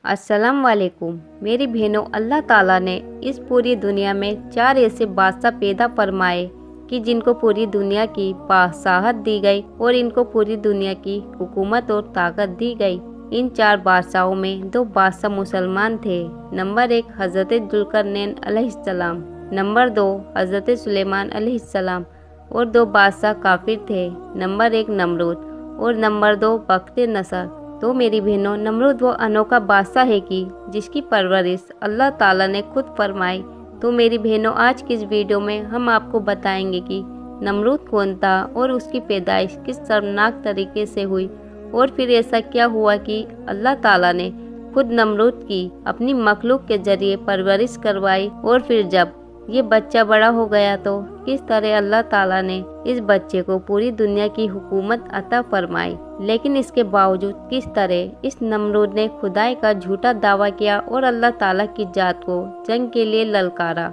अस्सलाम वालेकुम मेरी बहनों, अल्लाह ताला ने इस पूरी दुनिया में 4 ऐसे बादशाह पैदा फरमाए कि जिनको पूरी दुनिया की बादशाहत दी गई और इनको पूरी दुनिया की हुकूमत और ताकत दी गई। इन 4 बादशाहों में 2 बादशाह मुसलमान थे। नंबर 1 हज़रत जुल्करनैन अलैहिस्सलाम, नंबर 2 हज़रत सुलेमान अलैहिस्सलाम और 2 बादशाह काफिर थे। नंबर 1 नमरूद और नंबर 2 बख्त नसर। तो मेरी बहनों, नमरूद वो अनोखा बादशाह है कि जिसकी परवरिश अल्लाह ताला ने खुद फरमाई। तो मेरी बहनों, आज की इस वीडियो में हम आपको बताएंगे कि नमरूद कौन था और उसकी पैदाइश किस शर्मनाक तरीके से हुई और फिर ऐसा क्या हुआ कि अल्लाह ताला ने खुद नमरूद की अपनी मखलूक के जरिए परवरिश करवाई और फिर जब ये बच्चा बड़ा हो गया तो किस तरह अल्लाह ताला ने इस बच्चे को पूरी दुनिया की हुकूमत अता फरमाई। लेकिन इसके बावजूद किस तरह इस नमरूद ने खुदाई का झूठा दावा किया और अल्लाह ताला की जात को जंग के लिए ललकारा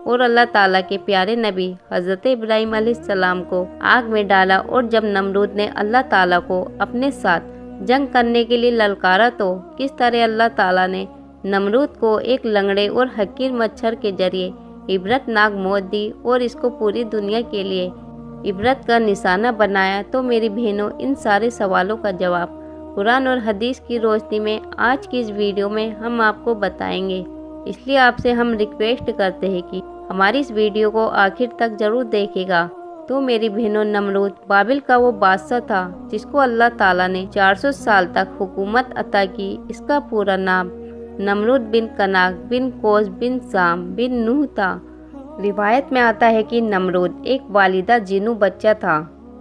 और अल्लाह ताला के प्यारे नबी हज़रत इब्राहीम अलैहिस्सलाम को आग में डाला। और जब नमरूद ने अल्लाह ताला को अपने साथ जंग करने के लिए ललकारा तो किस तरह अल्लाह ताला ने नमरूद को एक लंगड़े और हकीर मच्छर के जरिए इबरतनाक मौत दी और इसको पूरी दुनिया के लिए इबरत का निशाना बनाया। तो मेरी बहनों, इन सारे सवालों का जवाब कुरान और हदीस की रोशनी में आज की इस वीडियो में हम आपको बताएंगे। इसलिए आपसे हम रिक्वेस्ट करते हैं कि हमारी इस वीडियो को आखिर तक जरूर देखिएगा। तो मेरी बहनों, नमरूद बाबिल का वो बादशाह था जिसको अल्लाह ताला ने 400 साल तक हुकूमत अता की। इसका पूरा नाम नमरूद बिन कनाक बिन कोस बिन साम बिन नूह था। रिवायत में आता है कि नमरूद एक वालिदा जिन्नू बच्चा था,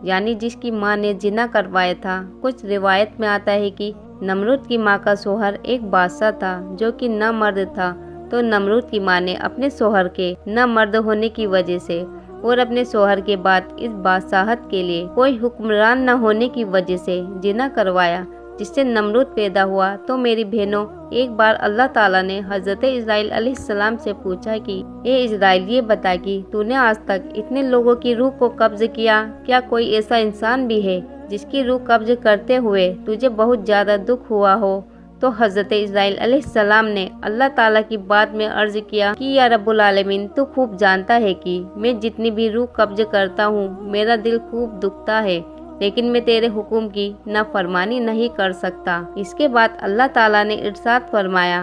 यानी जिसकी माँ ने जिना करवाया था। कुछ रिवायत में आता है कि नमरूद की माँ का सोहर एक बादशाह था जो कि न मर्द था। तो नमरूद की माँ ने अपने सोहर के न मर्द होने की वजह से और अपने सोहर के बाद इस बादशाहत के लिए कोई हुक्मरान न होने की वजह से जिना करवाया, जिससे नमरूद पैदा हुआ। तो मेरी बहनों, एक बार अल्लाह ताला ने हज़रत इस्राईल अलैहिस्सलाम से पूछा कि ए इस्राईल, ये बता कि तूने आज तक इतने लोगों की रूह को कब्ज किया, क्या कोई ऐसा इंसान भी है जिसकी रूह कब्ज करते हुए तुझे बहुत ज़्यादा दुख हुआ हो? तो हज़रत इस्राईल अलैहिस्सलाम ने अल्लाह ताला की बात में अर्ज किया कि या रब्बुल आलमीन, तू खूब जानता है कि मैं जितनी भी रूह कब्ज करता हूँ मेरा दिल खूब दुखता है, लेकिन मैं तेरे हुक्म की नाफरमानी नहीं कर सकता। इसके बाद अल्लाह ताला ने इरशाद फरमाया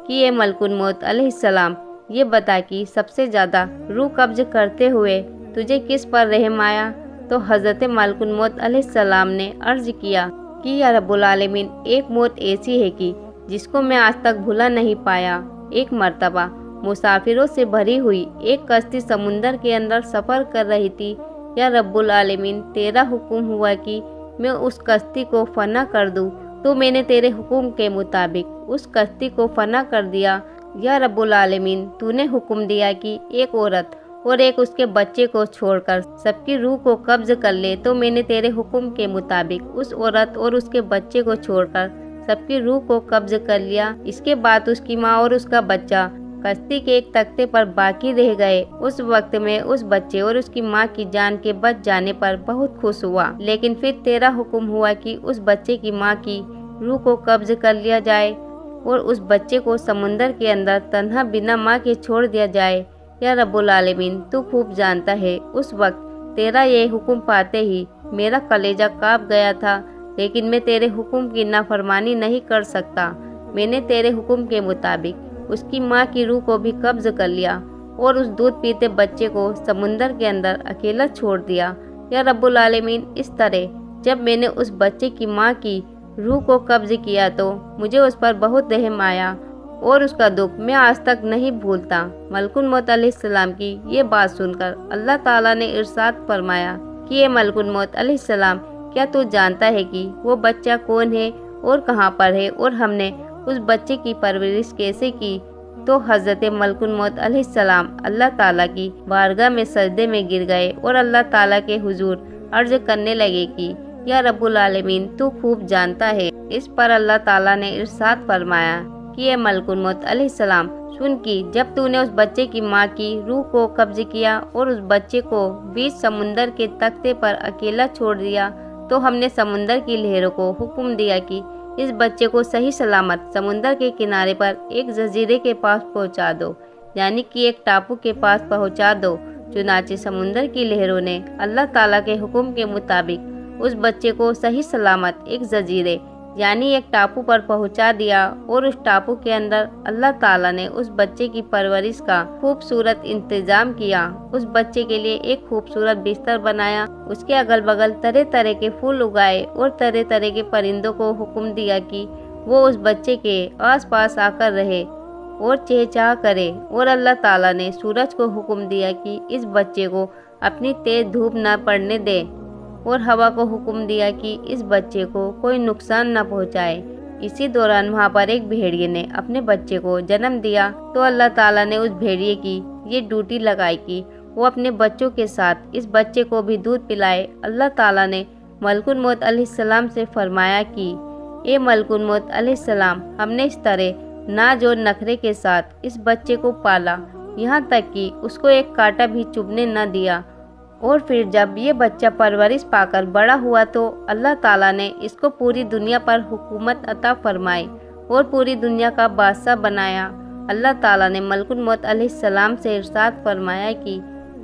कि ये मलकुल मौत अलैहिस्सलाम, ये बता कि सबसे ज़्यादा रूह कब्ज करते हुए तुझे किस पर रहम आया? तो हज़रत मलकुल मौत अलैहिस्सलाम ने अर्ज किया कि या रब्बुल आलमीन, एक मौत ऐसी है कि जिसको मैं आज तक भुला नहीं पाया। एक मर्तबा मुसाफिरों से भरी हुई एक कश्ती समुंदर के अंदर सफ़र कर रही थी। या रब्बुल आलमीन, तेरा हुक्म हुआ कि मैं उस कश्ती को फना कर दूं, तो मैंने तेरे हुक्म के मुताबिक उस कश्ती को फना कर दिया। या रब्बुल आलमीन, तूने हुक्म दिया कि एक औरत और एक उसके बच्चे को छोड़कर सबकी रूह को कब्ज कर ले, तो मैंने तेरे हुक्म के मुताबिक उस औरत और उसके बच्चे को छोड़कर सबकी रूह को कब्ज कर लिया। इसके बाद उसकी माँ और उसका बच्चा कश्ती के एक तख्ते पर बाकी रह गए। उस वक्त में उस बच्चे और उसकी माँ की जान के बच जाने पर बहुत खुश हुआ, लेकिन फिर तेरा हुक्म हुआ कि उस बच्चे की माँ की रूह को कब्ज कर लिया जाए और उस बच्चे को समुंदर के अंदर तन्हा बिना माँ के छोड़ दिया जाए। या रब्बुल आलमीन, तू खूब जानता है उस वक्त तेरा ये हुक्म पाते ही मेरा कलेजा कांप गया था, लेकिन मैं तेरे हुक्म की नाफरमानी नहीं कर सकता। मैंने तेरे हुक्म के मुताबिक उसकी माँ की रूह को भी कब्ज कर लिया और उस दूध पीते बच्चे को समुंदर के अंदर अकेला छोड़ दिया। या रब्बुल आलमीन, इस तरह जब मैंने उस बच्चे की माँ की रूह को कब्ज किया तो मुझे उस पर बहुत रहम आया और उसका दुख मैं आज तक नहीं भूलता। मलकुल मौत अलैहिस्सलाम की ये बात सुनकर अल्लाह ताला ने इरशाद फरमाया कि ये मलकुल मौत अलैहिस्सलाम, क्या तू जानता है कि वो बच्चा कौन है और कहाँ पर है और हमने उस बच्चे की परवरिश कैसे की? तो हज़रत मलकुल मौत अलैहिस्सलाम अल्लाह ताला की बारगाह में सजदे में गिर गए और अल्लाह ताला के हुजूर अर्ज करने लगे कि या रब्बुल आलमीन, तू खूब जानता है। इस पर अल्लाह ताला ने इरशाद फरमाया कि ये मलकुल मौत अलैहिस्सलाम, सुन कि जब तूने उस बच्चे की माँ की रूह को कब्ज किया और उस बच्चे को बीच समुंदर के तख्ते पर अकेला छोड़ दिया, तो हमने समुंदर की लहरों को हुक्म दिया कि इस बच्चे को सही सलामत समुंदर के किनारे पर एक जजीरे के पास पहुंचा दो, यानी कि एक टापू के पास पहुंचा दो। चुनाचे समुंदर की लहरों ने अल्लाह ताला के हुक्म के मुताबिक उस बच्चे को सही सलामत एक जजीरे यानी एक टापू पर पहुंचा दिया और उस टापू के अंदर अल्लाह ताला ने उस बच्चे की परवरिश का खूबसूरत इंतजाम किया। उस बच्चे के लिए एक खूबसूरत बिस्तर बनाया, उसके अगल बगल तरह तरह के फूल उगाए और तरह तरह के परिंदों को हुक्म दिया कि वो उस बच्चे के आसपास आकर रहे और चहचहा करे। और अल्लाह ताला ने सूरज को हुक्म दिया कि इस बच्चे को अपनी तेज धूप न पड़ने दे और हवा को हुक्म दिया कि इस बच्चे को कोई नुकसान न पहुंचाए। इसी दौरान वहाँ पर एक भेड़िए ने अपने बच्चे को जन्म दिया, तो अल्लाह ताला ने उस भेड़िए की ये ड्यूटी लगाई कि वो अपने बच्चों के साथ इस बच्चे को भी दूध पिलाए। अल्लाह ताला ने मलकुल मौत अलैहिस्सलाम से फरमाया कि ए मलकुल मौत अलैहिस्सलाम, हमने इस तरह नाज और नखरे के साथ इस बच्चे को पाला, यहाँ तक कि उसको एक कांटा भी चुभने न दिया। और फिर जब ये बच्चा परवरिश पाकर बड़ा हुआ तो अल्लाह ताला ने इसको पूरी दुनिया पर हुकूमत अता फरमाई और पूरी दुनिया का बादशाह बनाया। अल्लाह ताला ने मलकुल मौत अलैहिस्सलाम से इरशाद फरमाया कि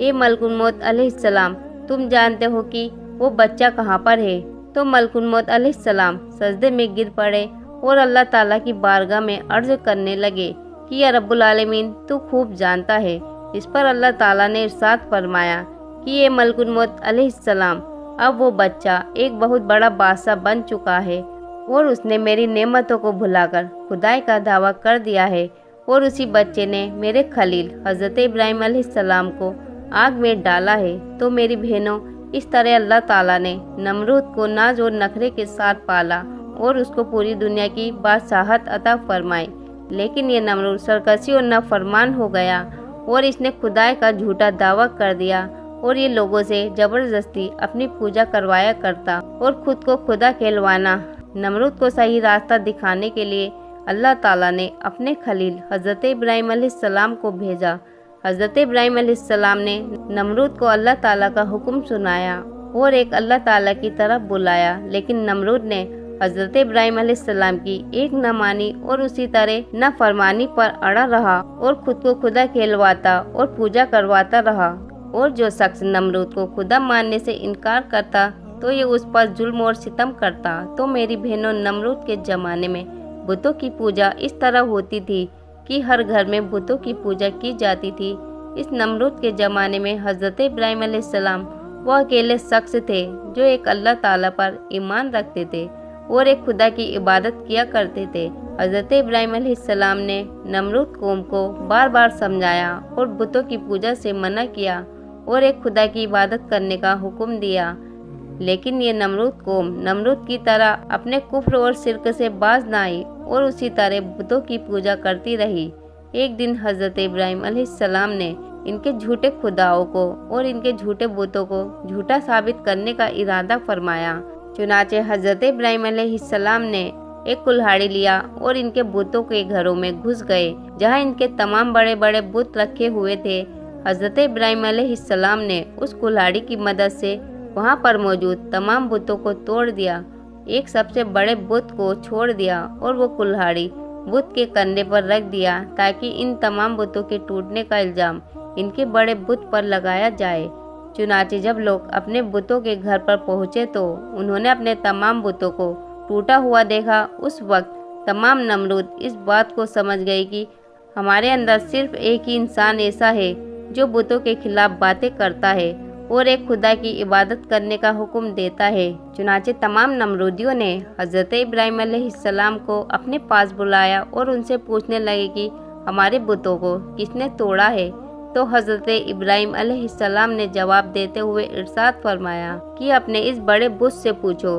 ए मलकुल मौत अलैहिस्सलाम, तुम जानते हो कि वो बच्चा कहाँ पर है? तो मलकुल मौत अलैहिस्सलाम सजदे में गिर पड़े और अल्लाह ताला की बारगाह में अर्ज करने लगे कि या रब्बुल आलमीन, तू खूब जानता है। इस पर अल्लाह ताला ने इरशाद फरमाया कि ये मलकुल मौत अलैहिस्सलाम, अब वो बच्चा एक बहुत बड़ा बादशाह बन चुका है और उसने मेरी नेमतों को भुलाकर खुदाई का दावा कर दिया है। और उसी बच्चे ने मेरे खलील हज़रत इब्राहिम अलैहिस्सलाम को आग में डाला है। तो मेरी बहनों, इस तरह अल्लाह ताला ने नमरूद को नाज और नखरे के साथ पाला और उसको पूरी दुनिया की बादशाहत अता फरमाई। लेकिन ये नमरूद सरकशी और नाफरमान हो गया और इसने खुदाई का झूठा दावा कर दिया और ये लोगों से जबरदस्ती अपनी पूजा करवाया करता और खुद को खुदा कहलवाना। नमरूद को सही रास्ता दिखाने के लिए अल्लाह ताला ने अपने खलील हज़रत इब्राहिम अलैहिस्सलाम को भेजा। हज़रत इब्राहिम अलैहिस्सलाम ने नमरूद को अल्लाह ताला का हुक्म सुनाया और एक अल्लाह ताला की तरफ बुलाया, लेकिन नमरूद ने हज़रत इब्राहिम अलैहिस्सलाम की एक न मानी और उसी तरह न फरमानी पर अड़ा रहा और खुद को खुदा कहलवाता और पूजा करवाता रहा। और जो शख्स नमरूद को खुदा मानने से इनकार करता तो ये उस पर जुल्म और सितम करता। तो मेरी बहनों, नमरूद के ज़माने में बुतों की पूजा इस तरह होती थी कि हर घर में बुतों की पूजा की जाती थी। इस नमरूद के ज़माने में हज़रत इब्राहिम अलैहिस्सलाम वो अकेले शख्स थे जो एक अल्लाह ताला पर ईमान रखते थे और एक खुदा की इबादत किया करते थे। हज़रत इब्राहिम अलैहिस्सलाम ने नमरूद कौम को बार बार समझाया और बुतों की पूजा से मना किया और एक खुदा की इबादत करने का हुक्म दिया। लेकिन ये नमरूद कौम नमरूद की तरह अपने कुफ्र और शिर्क से बाज न आई और उसी तरह बुतों की पूजा करती रही। एक दिन हज़रत इब्राहिम अलैहिस्सलाम ने इनके झूठे खुदाओं को और इनके झूठे बुतों को झूठा साबित करने का इरादा फरमाया। चुनाचे हज़रत इब्राहिम अलैहिस्सलाम ने एक कुल्हाड़ी लिया और इनके बुतों के घरों में घुस गए जहाँ इनके तमाम बड़े बड़े बुत रखे हुए थे। हज़रत इब्राहिम अलैहिस्सलाम ने उस कुल्हाड़ी की मदद से वहाँ पर मौजूद तमाम बुतों को तोड़ दिया, एक सबसे बड़े बुत को छोड़ दिया और वो कुल्हाड़ी बुत के कंधे पर रख दिया ताकि इन तमाम बुतों के टूटने का इल्ज़ाम इनके बड़े बुत पर लगाया जाए। चुनाचे जब लोग अपने बुतों के घर पर पहुँचे तो उन्होंने अपने तमाम बुतों को टूटा हुआ देखा। उस वक्त तमाम नमरूद इस बात को समझ गए कि हमारे अंदर सिर्फ एक ही इंसान ऐसा है जो बुतों के खिलाफ बातें करता है और एक खुदा की इबादत करने का हुक्म देता है। चुनाचे तमाम नमरूदियों ने हज़रत इब्राहिम अलैहिस्सलाम को अपने पास बुलाया और उनसे पूछने लगे कि हमारे बुतों को किसने तोड़ा है। तो हज़रत इब्राहिम अलैहिस्सलाम ने जवाब देते हुए इरशाद फरमाया कि अपने इस बड़े बुत से पूछो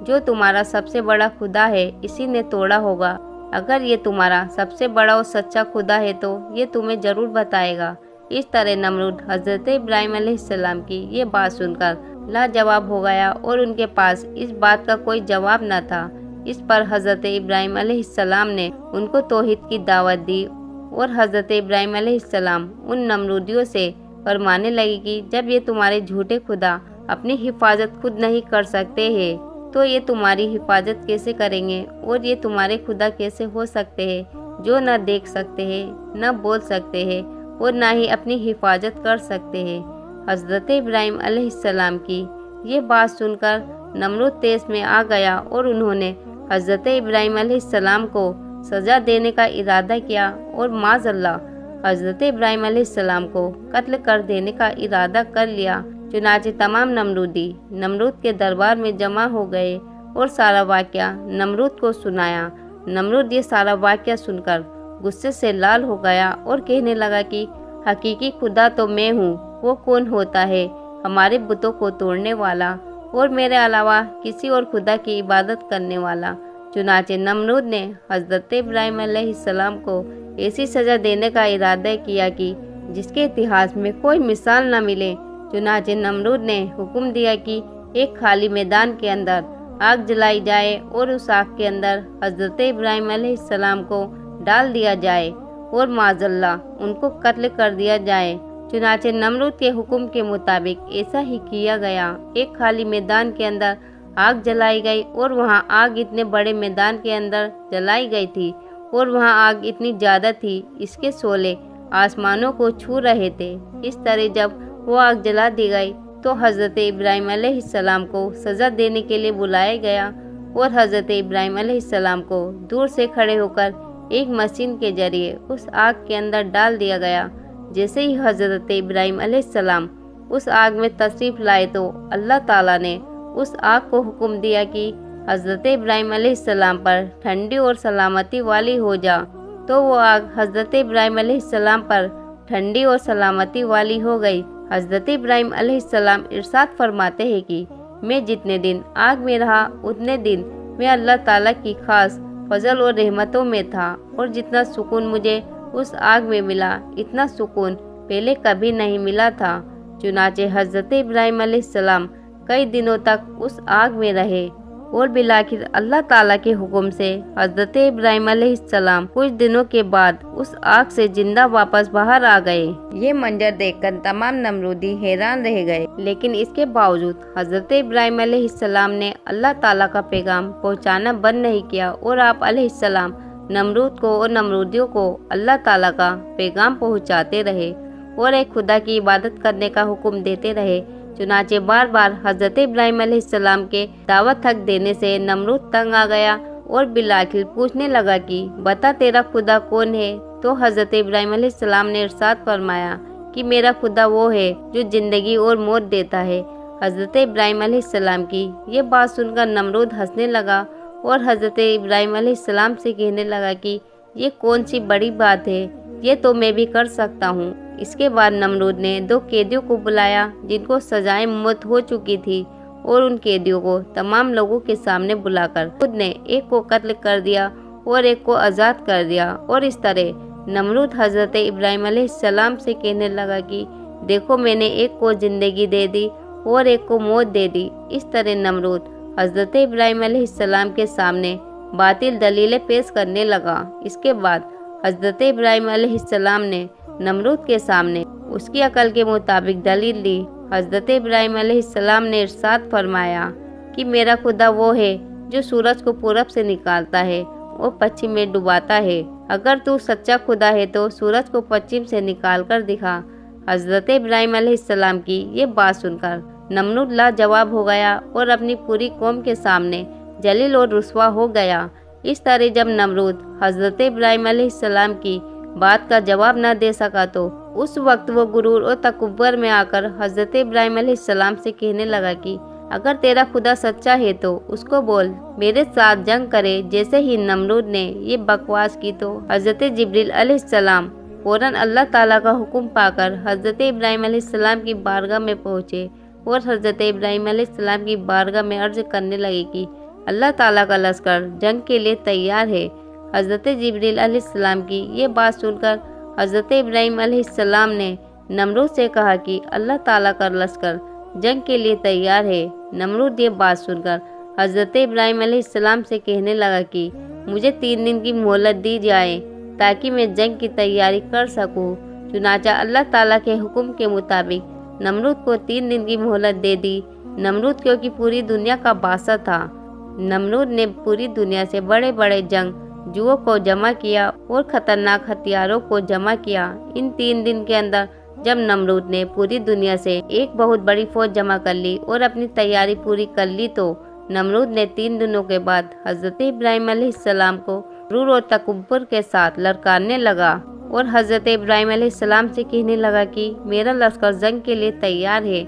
जो तुम्हारा सबसे बड़ा खुदा है, इसी ने तोड़ा होगा। अगर ये तुम्हारा सबसे बड़ा और सच्चा खुदा है तो ये तुम्हें ज़रूर बताएगा। इस तरह नमरूद हज़रत इब्राहिम अलैहिस्सलाम की ये बात सुनकर लाजवाब हो गया और उनके पास इस बात का कोई जवाब न था। इस पर हज़रत इब्राहिम अलैहिस्सलाम ने उनको तौहीद की दावत दी और हज़रत इब्राहिम अलैहिस्सलाम उन नमरूदियों से फरमाने लगे कि जब ये तुम्हारे झूठे खुदा अपनी हिफाजत खुद नहीं कर सकते हैं تو یہ تمہاری حفاظت کیسے کریں گے اور یہ تمہارے خدا کیسے ہو سکتے ہیں جو نہ دیکھ سکتے ہیں، نہ بول سکتے ہیں اور نہ ہی اپنی حفاظت کر سکتے ہیں۔ حضرت ابراہیم علیہ السلام کی یہ بات سن کر نمرود تیس میں آ گیا اور انہوں نے حضرت ابراہیم علیہ السلام کو سزا دینے کا ارادہ کیا اور معاذ اللہ حضرت ابراہیم علیہ السلام کو قتل کر دینے کا ارادہ کر لیا۔ چنانچہ تمام نمرودی نمرود کے دربار میں جمع ہو گئے اور سارا واقعہ نمرود کو سنایا۔ نمرود یہ سارا واقعہ سن کر غصے سے لال ہو گیا اور کہنے لگا کہ حقیقی خدا تو میں ہوں، وہ کون ہوتا ہے ہمارے بتوں کو توڑنے والا اور میرے علاوہ کسی اور خدا کی عبادت کرنے والا۔ چنانچہ نمرود نے حضرت ابراہیم علیہ السلام کو ایسی سزا دینے کا ارادہ کیا کہ جس کے اتہاس میں کوئی مثال نہ ملے۔ چنانچہ نمرود نے حکم دیا کہ ایک خالی میدان کے اندر آگ جلائی جائے اور اس آگ کے اندر حضرت ابراہیم علیہ السلام کو ڈال دیا جائے اور معاذ اللہ ان کو قتل کر دیا جائے۔ چنانچہ نمرود کے حکم کے مطابق ایسا ہی کیا گیا۔ ایک خالی میدان کے اندر آگ جلائی گئی اور وہاں آگ اتنے بڑے میدان کے اندر جلائی گئی تھی اور وہاں آگ اتنی زیادہ تھی اس کے شعلے آسمانوں کو چھو رہے تھے۔ اس طرح جب وہ آگ جلا دی گئی تو حضرت ابراہیم علیہ السلام کو سزا دینے کے لیے بلایا گیا اور حضرت ابراہیم علیہ السلام کو دور سے کھڑے ہو کر ایک مشین کے ذریعے اس آگ کے اندر ڈال دیا گیا۔ جیسے ہی حضرت ابراہیم علیہ السلام اس آگ میں تشریف لائے تو اللہ تعالیٰ نے اس آگ کو حکم دیا کہ حضرت ابراہیم علیہ السلام پر ٹھنڈی اور سلامتی والی ہو جا۔ تو وہ آگ حضرت ابراہیم علیہ السلام پر ٹھنڈی اور سلامتی والی ہو گئی۔ حضرت ابراہیم علیہ السلام ارشاد فرماتے ہیں کہ میں جتنے دن آگ میں رہا اتنے دن میں اللہ تعالیٰ کی خاص فضل اور رحمتوں میں تھا، اور جتنا سکون مجھے اس آگ میں ملا اتنا سکون پہلے کبھی نہیں ملا تھا۔ چنانچہ حضرت ابراہیم علیہ السلام کئی دنوں تک اس آگ میں رہے اور بالآخر اللہ تعالیٰ کے حکم سے حضرت ابراہیم علیہ السلام کچھ دنوں کے بعد اس آگ سے زندہ واپس باہر آ گئے۔ یہ منظر دیکھ کر تمام نمرودی حیران رہ گئے، لیکن اس کے باوجود حضرت ابراہیم علیہ السلام نے اللہ تعالیٰ کا پیغام پہنچانا بند نہیں کیا اور آپ علیہ السلام نمرود کو اور نمرودیوں کو اللہ تعالیٰ کا پیغام پہنچاتے رہے اور ایک خدا کی عبادت کرنے کا حکم دیتے رہے۔ چنانچہ بار بار حضرت ابراہیم علیہ السلام کے دعوت حق دینے سے نمرود تنگ آ گیا اور بالآخر پوچھنے لگا کہ بتا تیرا خدا کون ہے؟ تو حضرت ابراہیم علیہ السلام نے ارشاد فرمایا کہ میرا خدا وہ ہے جو زندگی اور موت دیتا ہے۔ حضرت ابراہیم علیہ السلام کی یہ بات سن کر نمرود ہنسنے لگا اور حضرت ابراہیم علیہ السلام سے کہنے لگا کہ یہ کون سی بڑی بات ہے، یہ تو میں بھی کر سکتا ہوں۔ اس کے بعد نمرود نے 2 قیدیوں کو بلایا جن کو سزائے موت ہو چکی تھی، اور ان قیدیوں کو تمام لوگوں کے سامنے بلا کر خود نے ایک کو قتل کر دیا اور ایک کو آزاد کر دیا۔ اور اس طرح نمرود حضرت ابراہیم علیہ السلام سے کہنے لگا کہ دیکھو میں نے ایک کو زندگی دے دی اور ایک کو موت دے دی۔ اس طرح نمرود حضرت ابراہیم علیہ السلام کے سامنے باطل دلیلیں پیش کرنے لگا۔ اس کے بعد حضرت ابراہیم علیہ السلام نے نمرود کے سامنے اس کی عقل کے مطابق دلیل دی۔ حضرت ابراہیم علیہ السلام نے ارشاد فرمایا کہ میرا خدا وہ ہے جو سورج کو پورب سے نکالتا ہے اور پچھم میں ڈباتا ہے۔ اگر تو سچا خدا ہے تو سورج کو پچھم سے نکال کر دکھا۔ حضرت ابراہیم علیہ السلام کی یہ بات سن کر نمرود لاجواب ہو گیا اور اپنی پوری قوم کے سامنے ذلیل اور رسوا ہو گیا۔ اس طرح جب نمرود حضرت ابراہیم علیہ السلام کی بات کا جواب نہ دے سکا تو اس وقت وہ غرور اور تکبر میں آ کر حضرت ابراہیم علیہ السلام سے کہنے لگا کہ اگر تیرا خدا سچا ہے تو اس کو بول میرے ساتھ جنگ کرے۔ جیسے ہی نمرود نے یہ بکواس کی تو حضرت جبریل علیہ السلام فوراً اللہ تعالیٰ کا حکم پا کر حضرت ابراہیم علیہ السلام کی بارگاہ میں پہنچے اور حضرت ابراہیم علیہ السلام کی بارگاہ میں عرض کرنے لگے کہ اللہ تعالیٰ کا لشکر جنگ کے لیے تیار ہے۔ حضرت جبریل علیہ السلام کی یہ بات سن کر حضرت ابراہیم علیہ السلام نے نمرود سے کہا کہ اللہ تعالیٰ کا لشکر جنگ کے لیے تیار ہے۔ نمرود یہ بات سن کر حضرت ابراہیم علیہ السلام سے کہنے لگا کہ مجھے 3 دن کی مہلت دی جائے تاکہ میں جنگ کی تیاری کر سکوں۔ چنانچہ اللہ تعالیٰ کے حکم کے مطابق نمرود کو 3 دن کی مہلت دے دی۔ نمرود کیونکہ پوری دنیا کا بادشاہ تھا नमरूद ने पूरी दुनिया से बड़े बड़े जंगजुओं को जमा किया और खतरनाक हथियारों को जमा किया। इन 3 दिन के अंदर जब नमरूद ने पूरी दुनिया से एक बहुत बड़ी फौज जमा कर ली और अपनी तैयारी पूरी कर ली तो नमरूद ने 3 दिनों के बाद हजरत इब्राहिम अलैहिस्सलाम को गुरूर और तकब्बुर के साथ ललकारने लगा और हजरत इब्राहिम अलैहिस्सलाम से कहने लगा कि मेरा लश्कर जंग के लिए तैयार है,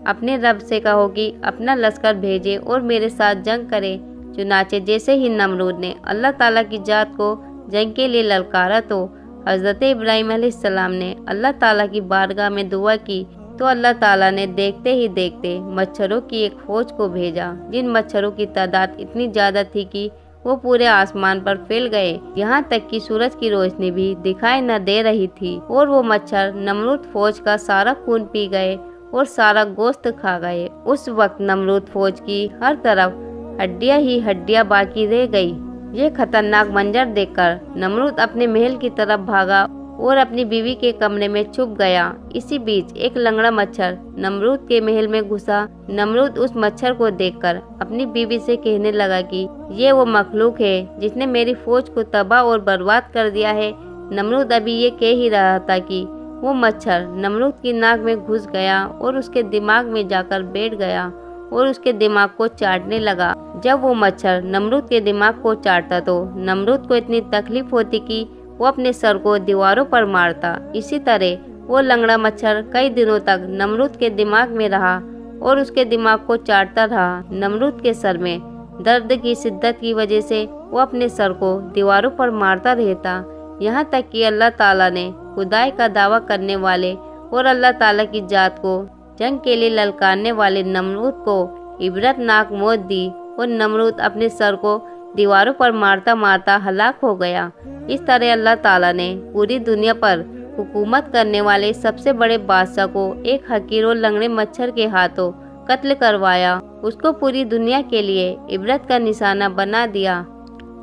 अपने रब से कहो कि अपना लश्कर भेजे और मेरे साथ जंग करे। चुनाचे जैसे ही नमरूद ने अल्लाह ताला की जात को जंग के लिए ललकारा तो हजरत इब्राहिम अलैहिस्सलाम ने अल्लाह ताला की बारगाह में दुआ की तो अल्लाह ताला ने देखते ही देखते मच्छरों की एक फौज को भेजा, जिन मच्छरों की तादाद इतनी ज़्यादा थी कि वो पूरे आसमान पर फैल गए, यहाँ तक कि सूरज की रोशनी भी दिखाई न दे रही थी। और वो मच्छर नमरूद फौज का सारा खून पी गए और सारा गोश्त खा गए। उस वक्त नमरूद फौज की हर तरफ हड्डियां ही हड्डियां बाकी रह गई। ये खतरनाक मंजर देखकर नमरूद अपने महल की तरफ भागा और अपनी बीवी के कमरे में छुप गया। इसी बीच एक लंगड़ा मच्छर नमरूद के महल में घुसा। नमरूद उस मच्छर को देखकर अपनी बीवी से कहने लगा कि ये वो मखलूक है जिसने मेरी फौज को तबाह और बर्बाद कर दिया है। नमरूद अभी ये कह ही रहा था कि वो मच्छर नमरूद की नाक में घुस गया और उसके दिमाग में जाकर बैठ गया और उसके दिमाग को चाटने लगा। जब वो मच्छर नमरूद के दिमाग को चाटता तो नमरूद को इतनी तकलीफ होती कि वो अपने सर को दीवारों पर मारता। इसी तरह वो लंगड़ा मच्छर कई दिनों तक नमरूद के दिमाग में रहा और उसके दिमाग को चाटता रहा। नमरूद के सर में दर्द की शिद्दत की वजह से वो अपने सर को दीवारों पर मारता रहता, यहाँ तक कि अल्लाह ताला ने खुदाई का दावा करने वाले और अल्लाह ताला की जात को जंग के लिए ललकारने वाले नमरूद को इबरतनाक मौत दी और नमरूद अपने सर को दीवारों पर मारता मारता हलाक हो गया। इस तरह अल्लाह ताला ने पूरी दुनिया पर हुकूमत करने वाले सबसे बड़े बादशाह को एक हकीर और लंगड़े मच्छर के हाथों कत्ल करवाया, उसको पूरी दुनिया के लिए इबरत का निशाना बना दिया।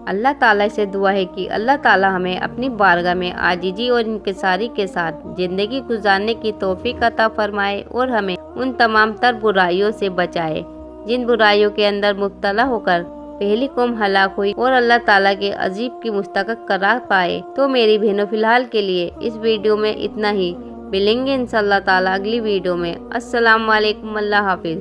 अल्लाह ताला से दुआ है कि अल्लाह ताला हमें अपनी बारगाह में आजीजी और इंकिसारी के साथ ज़िंदगी गुजारने की तौफीक अता फरमाए और हमें उन तमाम तर बुराइयों से बचाए जिन बुराइयों के अंदर मुब्तला होकर पहली कौम हलाक हुई और अल्लाह ताला के अजीब की मुस्तक़ करार पाए। तो मेरी बहनों फिलहाल के लिए इस वीडियो में इतना ही। मिलेंगे इंशाअल्लाह ताला अगली वीडियो में। अस्सलाम वालेकुम, अल्लाह हाफिज़।